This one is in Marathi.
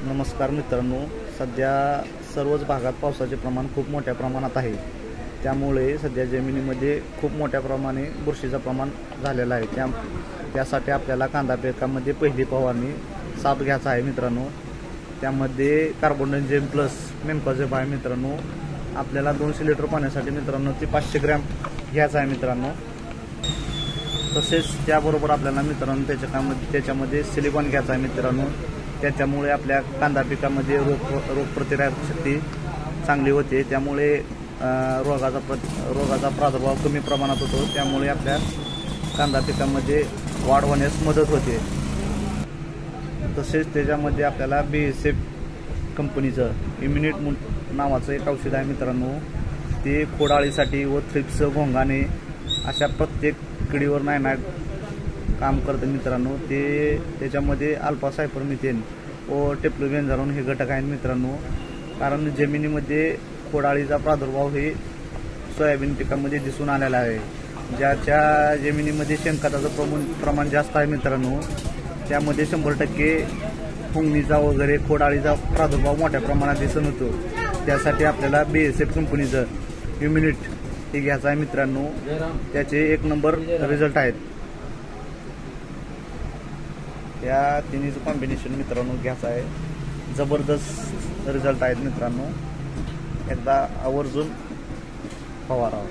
नमस्कार मित्रांनो, सध्या सर्वच भागात पावसाचे प्रमाण खूप मोठ्या प्रमाणात आहे। त्यामुळे सध्या जमिनीमध्ये खूप मोठ्या प्रमाणे बुरशीचं प्रमाण झालेलं आहे। त्यासाठी आपल्याला कांदा पिकामध्ये पहिली फवारणी साप घ्यायचा आहे मित्रांनो। त्यामध्ये कार्बोडंजिम प्लस मेनकोजेब आहे मित्रांनो। आपल्याला 200 लिटर पाण्यासाठी मित्रांनो ते 500 ग्रॅम घ्यायचा आहे मित्रांनो। तसेच त्याबरोबर आपल्याला मित्रांनो त्याच्यामध्ये सिलिकॉन घ्यायचा आहे मित्रांनो। त्याच्यामुळे आपल्या कांदा पिकामध्ये रोगप्रतिकारक शक्ती चांगली होते। त्यामुळे रोगाचा प्रादुर्भाव कमी प्रमाणात होतो। त्यामुळे आपल्या कांदा पिकामध्ये वाढ होण्यास मदत होते। तसेच त्याच्यामध्ये आपल्याला BASF कंपनीचं इम्युनिट नावाचं एक औषध आहे मित्रांनो। ते खोडाळीसाठी व थ्रिप्स, घोंगाणे अशा प्रत्येक किडीवर नायनाट काम करते मित्रांनो। त्याच्यामध्ये अल्फा सायपरमिथेन व टेफ्लुबेंझालोन हे घटक आहेत मित्रांनो। कारण जमिनीमध्ये खोडाळीचा प्रादुर्भाव हे सोयाबीन पिकामध्ये दिसून आलेला आहे। ज्याच्या जमिनीमध्ये शेणखताचं प्रमाण जास्त आहे मित्रांनो, त्यामध्ये 100% फुंगणीचा वगैरे खोडाळीचा प्रादुर्भाव मोठ्या प्रमाणात दिसून होतो। त्यासाठी आपल्याला BASF कंपनीचं इम्युनिट हे घ्यायचं आहे मित्रांनो। त्याचे 1 नंबर रिझल्ट आहेत। या तिन्हीचं कॉम्बिनेशन मित्रांनो घ्यायचं आहे। जबरदस्त रिझल्ट आहेत मित्रांनो। एकदा आवर्जून फवारावा।